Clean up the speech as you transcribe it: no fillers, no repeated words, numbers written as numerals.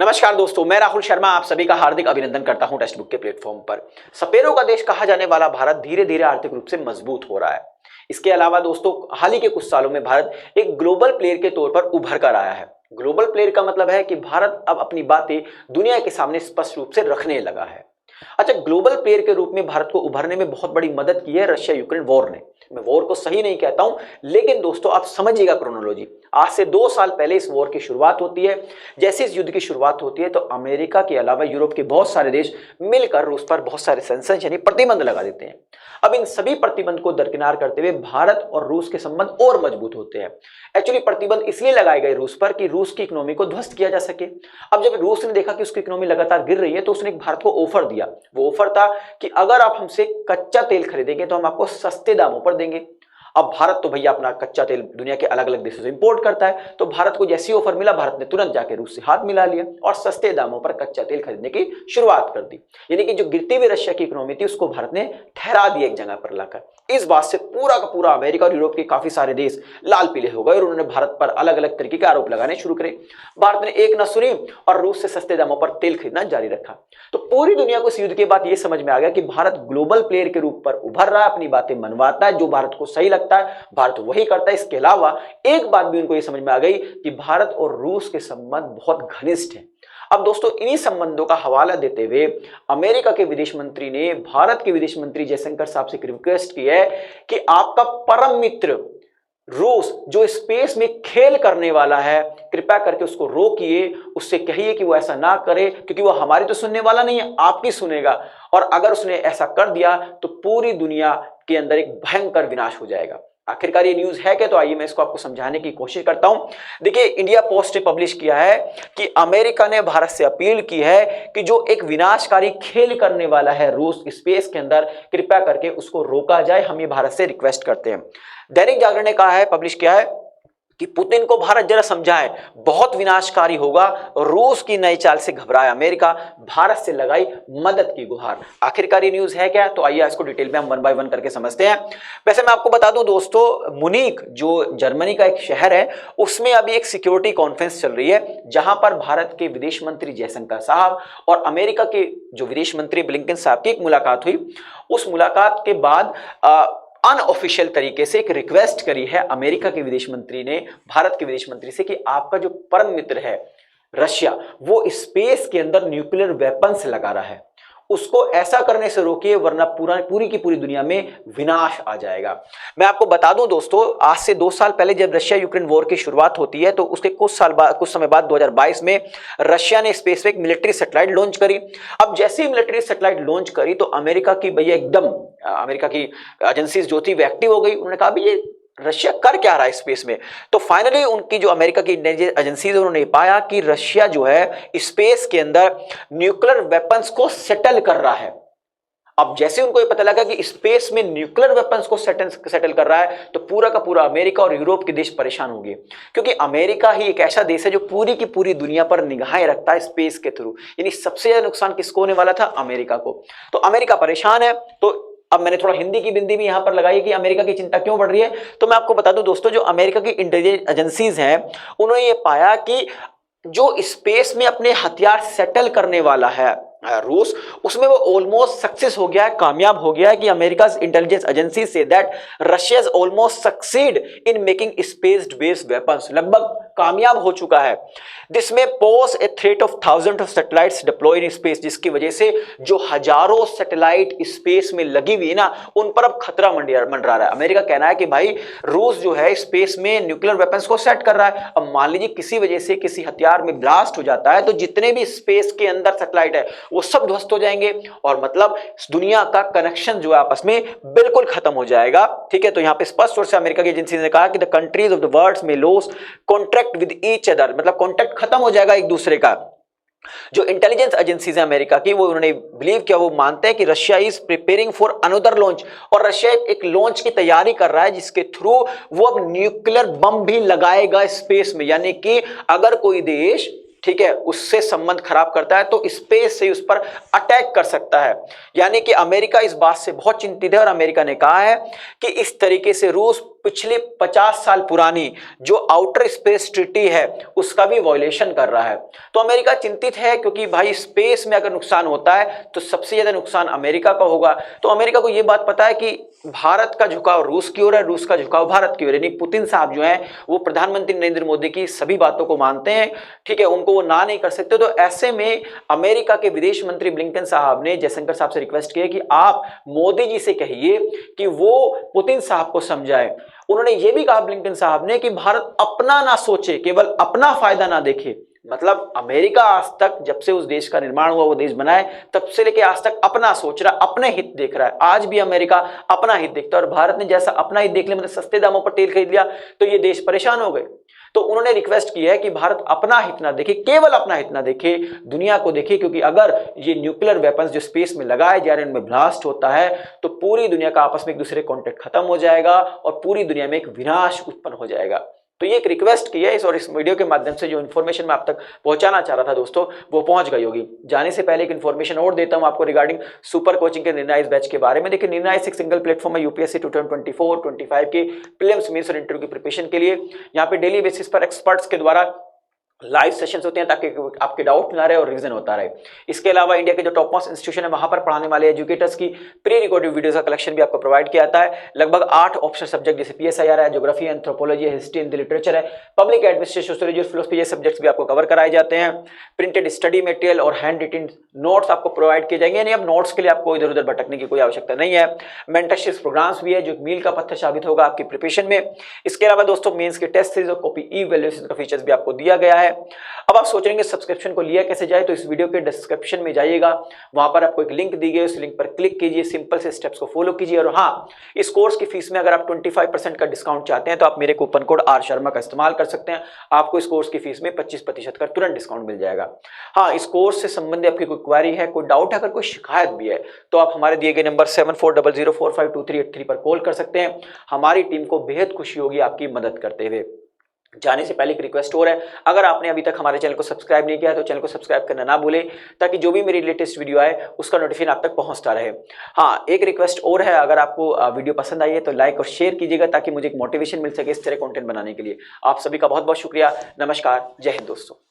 नमस्कार दोस्तों, मैं राहुल शर्मा आप सभी का हार्दिक अभिनंदन करता हूं टेक्स्ट बुक के प्लेटफॉर्म पर। सपेरों का देश कहा जाने वाला भारत धीरे धीरे आर्थिक रूप से मजबूत हो रहा है। इसके अलावा दोस्तों, हाल ही के कुछ सालों में भारत एक ग्लोबल प्लेयर के तौर पर उभर कर आया है। ग्लोबल प्लेयर का मतलब है कि भारत अब अपनी बातें दुनिया के सामने स्पष्ट रूप से रखने लगा है। अच्छा, ग्लोबल प्लेयर के रूप में भारत को उभरने में बहुत बड़ी मदद की है रशिया यूक्रेन वॉर ने। मैं वॉर को सही नहीं कहता हूं, लेकिन दोस्तों आप समझिएगा क्रोनोलॉजी। आज से 2 साल पहले इस वॉर की शुरुआत होती है। जैसे इस युद्ध की शुरुआत होती है तो अमेरिका के अलावा यूरोप के बहुत सारे देश मिलकर रूस पर बहुत सारे सैंक्शन यानी प्रतिबंध लगा देते हैं। अब इन सभी प्रतिबंध को दरकिनार करते हुए भारत और रूस के संबंध और मजबूत होते हैं। एक्चुअली प्रतिबंध इसलिए लगाए गए रूस पर कि रूस की इकोनॉमी को ध्वस्त किया जा सके। अब जब रूस ने देखा कि उसकी इकोनॉमी लगातार गिर रही है तो उसने एक भारत को ऑफर दिया। वो ऑफर था कि अगर आप हमसे कच्चा तेल खरीदेंगे तो हम आपको सस्ते दामों पर देंगे। अब भारत तो भैया अपना कच्चा तेल दुनिया के अलग अलग देशों से इंपोर्ट करता है, तो भारत को जैसी ऑफर मिला भारत ने तुरंत जाके रूस से हाथ मिला लिया और सस्ते दामों पर कच्चा तेल खरीदने की शुरुआत कर दी। यानी कि जो गिरती हुई रशिया की इकोनॉमी थी उसको भारत ने ठहरा दिया एक जगह पर लाकर। इस बात से पूरा का पूरा अमेरिका और यूरोप के काफी सारे देश लाल पीले हो गए और उन्होंने भारत पर अलग अलग तरीके के आरोप लगाने शुरू करे। भारत ने एक न सुनी और रूस से सस्ते दामों पर तेल खरीदना जारी रखा। तो पूरी दुनिया को इस युद्ध के बाद यह समझ में आ गया कि भारत ग्लोबल प्लेयर के रूप पर उभर रहा है, अपनी बातें मनवाता है, जो भारत को सही लगता है भारत वही करता है। इसके अलावा एक बात भी उनको यह समझ में आ गई कि भारत और रूस के संबंध बहुत घनिष्ठ हैं। अब दोस्तों, इन्हीं संबंधों का हवाला देते हुए अमेरिका के विदेश मंत्री ने भारत के विदेश मंत्री जयशंकर साहब से रिक्वेस्ट की है कि आपका परम मित्र रूस जो स्पेस में खेल करने वाला है, कृपया करके उसको रोकिए, उससे कहिए कि वो ऐसा ना करे, क्योंकि वो हमारी तो सुनने वाला नहीं है, आपकी सुनेगा। और अगर उसने ऐसा कर दिया तो पूरी दुनिया के अंदर एक भयंकर विनाश हो जाएगा। आखिरकार ये न्यूज है क्या? तो आइए मैं इसको आपको समझाने की कोशिश करता हूं। देखिए, इंडिया पोस्ट ने पब्लिश किया है कि अमेरिका ने भारत से अपील की है कि जो एक विनाशकारी खेल करने वाला है रूस स्पेस के अंदर, कृपया करके उसको रोका जाए। हम ये भारत से रिक्वेस्ट करते हैं। दैनिक जागरण ने कहा है, पब्लिश किया है कि पुतिन को भारत जरा समझाए, बहुत विनाशकारी होगा। रूस की नई चाल से घबराए अमेरिका, भारत से लगाई मदद की गुहार। आखिरकार ये न्यूज है क्या? तो आइए इसको डिटेल में हम 1 बाय 1 करके समझते हैं। वैसे मैं आपको बता दूं दोस्तों, मुनीक जो जर्मनी का एक शहर है, उसमें अभी एक सिक्योरिटी कॉन्फ्रेंस चल रही है, जहां पर भारत के विदेश मंत्री जयशंकर साहब और अमेरिका के जो विदेश मंत्री ब्लिंकन साहब की एक मुलाकात हुई। उस मुलाकात के बाद अनऑफिशियल तरीके से एक रिक्वेस्ट करी है अमेरिका के विदेश मंत्री ने भारत के विदेश मंत्री से कि आपका जो परम मित्र है रशिया, वो स्पेस के अंदर न्यूक्लियर वेपन्स लगा रहा है, उसको ऐसा करने से रोकिए, वरना पूरी की पूरी दुनिया में विनाश आ जाएगा। मैं आपको बता दूं दोस्तों, आज से 2 साल पहले जब रशिया यूक्रेन वॉर की शुरुआत होती है तो उसके कुछ समय बाद 2022 में रशिया ने स्पेस में एक मिलिट्री सैटेलाइट लॉन्च करी। अब जैसे ही मिलिट्री सैटेलाइट लॉन्च करी तो अमेरिका की भैया एकदम अमेरिका की एजेंसीज जो थी वो एक्टिव हो गई। उन्होंने कहा भी ये रशिया कर क्या रहा है स्पेस में। तो फाइनली उनकी जो अमेरिका की इंटेलिजेंस एजेंसीज उन्होंने पाया कि रशिया जो है स्पेस के अंदर न्यूक्लियर वेपन्स को सेटल कर रहा है। अब जैसे उनको ये पता लगा कि स्पेस में न्यूक्लियर वेपन्स को सेटल कर रहा है तो पूरा का पूरा अमेरिका और यूरोप के देश परेशान होंगे, क्योंकि अमेरिका ही एक ऐसा देश है जो पूरी की पूरी दुनिया पर निगाहें रखता है स्पेस के थ्रू। यानी सबसे ज्यादा नुकसान किसको होने वाला था? अमेरिका को। तो अमेरिका परेशान है। तो अब मैंने थोड़ा हिंदी की बिंदी भी यहां पर लगाई कि अमेरिका की चिंता क्यों बढ़ रही है। तो मैं आपको बता दूं दोस्तों, जो अमेरिका की इंटेलिजेंस एजेंसीज हैं उन्होंने ये पाया कि जो स्पेस में अपने हथियार सेटल करने वाला है रूस, उसमें वो ऑलमोस्ट सक्सेस हो गया है, कामयाब हो गया है। कि अमेरिका इंटेलिजेंस एजेंसी से that Russia almost succeed in making space based weapons, लगभग कामयाब हो चुका है। This may pose a threat of thousand of satellites deployed in space, जिसकी वजह से जो हजारों सैटेलाइट स्पेस में लगी हुई ना, उन पर अब खतरा मंडरा रहा है। अमेरिका कहना है कि भाई रूस जो है स्पेस में न्यूक्लियर वेपन्स को सेट कर रहा है। अब मान लीजिए किसी वजह से किसी हथियार में ब्लास्ट हो जाता है तो जितने भी स्पेस के अंदर सैटेलाइट है वो सब ध्वस्त हो जाएंगे, और मतलब दुनिया का कनेक्शन जो है आपस में बिल्कुल खत्म हो जाएगा। ठीक है, तो यहां पे स्पष्ट तौर से अमेरिका की एजेंसी ने कहा कि the countries of the world में loss contract with each other, मतलब कॉन्ट्रैक्ट खत्म हो जाएगा एक दूसरे का। जो इंटेलिजेंस एजेंसीज है अमेरिका की, वो उन्होंने बिलीव किया, वो मानते हैं कि Russia is preparing for another launch, और रशिया एक लॉन्च की तैयारी कर रहा है जिसके थ्रू वो अब न्यूक्लियर बम भी लगाएगा स्पेस में। यानी कि अगर कोई देश ठीक है उससे संबंध खराब करता है तो स्पेस से उस पर अटैक कर सकता है। यानी कि अमेरिका इस बात से बहुत चिंतित है और अमेरिका ने कहा है कि इस तरीके से रूस पिछले 50 साल पुरानी जो आउटर स्पेस ट्रीटी है उसका भी वायलेशन कर रहा है। तो अमेरिका चिंतित है, क्योंकि भाई स्पेस में अगर नुकसान होता है तो सबसे ज्यादा नुकसान अमेरिका का होगा। तो अमेरिका को यह बात पता है कि भारत का झुकाव रूस की ओर है, रूस का झुकाव भारत की ओर है। यानी पुतिन साहब जो हैं वो प्रधानमंत्री नरेंद्र मोदी की सभी बातों को मानते हैं, ठीक है, उनको वो ना नहीं कर सकते। तो ऐसे में अमेरिका के विदेश मंत्री ब्लिंकन साहब ने जयशंकर साहब से रिक्वेस्ट की है कि आप मोदी जी से कहिए कि वो पुतिन साहब को समझाए। उन्होंने ये भी कहा ब्लिंकन साहब ने कि भारत अपना ना सोचे, केवल अपना फायदा ना देखे। मतलब अमेरिका आज तक जब से उस देश का निर्माण हुआ, वो देश बनाए, तब से लेके आज तक अपना सोच रहा, अपने हित देख रहा है। आज भी अमेरिका अपना हित देखता है, और भारत ने जैसा अपना हित देख लिया, मतलब सस्ते दामों पर तेल खरीद लिया, तो ये देश परेशान हो गए। तो उन्होंने रिक्वेस्ट की है कि भारत अपना हित ना देखे, केवल अपना हित ना देखे, दुनिया को देखे, क्योंकि अगर ये न्यूक्लियर वेपन्स जो स्पेस में लगाए जा रहे हैं उनमें ब्लास्ट होता है तो पूरी दुनिया का आपस में एक दूसरे कॉन्टेक्ट खत्म हो जाएगा और पूरी दुनिया में एक विनाश उत्पन्न हो जाएगा। तो ये एक रिक्वेस्ट की है और इस वीडियो के माध्यम से जो इन्फॉर्मेशन मैं आप तक पहुंचाना चाह रहा था दोस्तों, वो पहुंच गई होगी। जाने से पहले एक इन्फॉर्मेशन और देता हूं आपको रिगार्डिंग सुपर कोचिंग के निर्णायक बैच के बारे में। देखिए, निर्णायक एक सिंगल प्लेटफॉर्म है यूपीएससी 2024-25 के प्रीलिम्स, मेंस और इंटरव्यू की प्रिपरेशन के लिए। यहाँ पे डेली बेसिस पर एक्सपर्ट्स के द्वारा लाइव सेशंस होते हैं ताकि आपके डाउट ना रहे और रिवीजन होता रहे। इसके अलावा इंडिया के जो टॉप मोस्ट इंस्टीट्यूशन है वहां पर पढ़ाने वाले एजुकेटर्स की प्री रिकॉर्डेड वीडियोस का कलेक्शन भी आपको प्रोवाइड किया जाता है। लगभग 8 ऑप्शनल सब्जेक्ट जैसे पीएसआईआर है, geography, anthropology, history and literature है, पब्लिक एडमिनिस्ट्रेशन, सोशियोलॉजी और फिलोसफी, ये सब्जेक्ट्स भी आपको कवर कराए जाते हैं। प्रिंटेड स्टडी मटेरियल और हैंड रिटन नोट्स आपको प्रोवाइड किए जाएंगे, यानी अब नोट्स के लिए आपको इधर उधर भटकने की कोई आवश्यकता नहीं है। मेंटरशिप प्रोग्राम्स भी है जो मील का पत्थर साबित होगा आपकी प्रिपरेशन में। इसके अलावा दोस्तों मेंस के टेस्ट सीरीज और कॉपी इवैल्यूएशन का फीचर्स भी आपको दिया गया है। अब आप सोचेंगे सब्सक्रिप्शन को लिया कैसे जाए, तो इस वीडियो के डिस्क्रिप्शन में जाइएगा, वहां पर आपको एक लिंक दी गई, उस लिंक पर क्लिक कीजिए, सिंपल से स्टेप्स को फॉलो कीजिए। और हाँ, इस कोर्स की फीस में अगर आप 25% का डिस्काउंट चाहते हैं तो आप मेरे कूपन कोड आर शर्मा का इस्तेमाल कर सकते हैं। आपको इस कोर्स की फीस में 25% का तुरंत डिस्काउंट मिल जाएगा। हाँ, इस कोर्स से संबंधित आपकी कोई क्वेरी है, कोई डाउट है, अगर कोई शिकायत भी है तो आप हमारे दिए गए नंबर 7400452383 पर कॉल कर सकते हैं। हमारी टीम को बेहद खुशी होगी आपकी मदद करते हुए। जाने से पहले एक रिक्वेस्ट और है, अगर आपने अभी तक हमारे चैनल को सब्सक्राइब नहीं किया तो चैनल को सब्सक्राइब करना ना भूलें, ताकि जो भी मेरी लेटेस्ट वीडियो आए उसका नोटिफिकेशन आप तक पहुंचता रहे। हाँ, एक रिक्वेस्ट और है, अगर आपको वीडियो पसंद आई है तो लाइक और शेयर कीजिएगा, ताकि मुझे एक मोटिवेशन मिल सके इस तरह कंटेंट बनाने के लिए। आप सभी का बहुत बहुत शुक्रिया। नमस्कार, जय हिंद दोस्तों।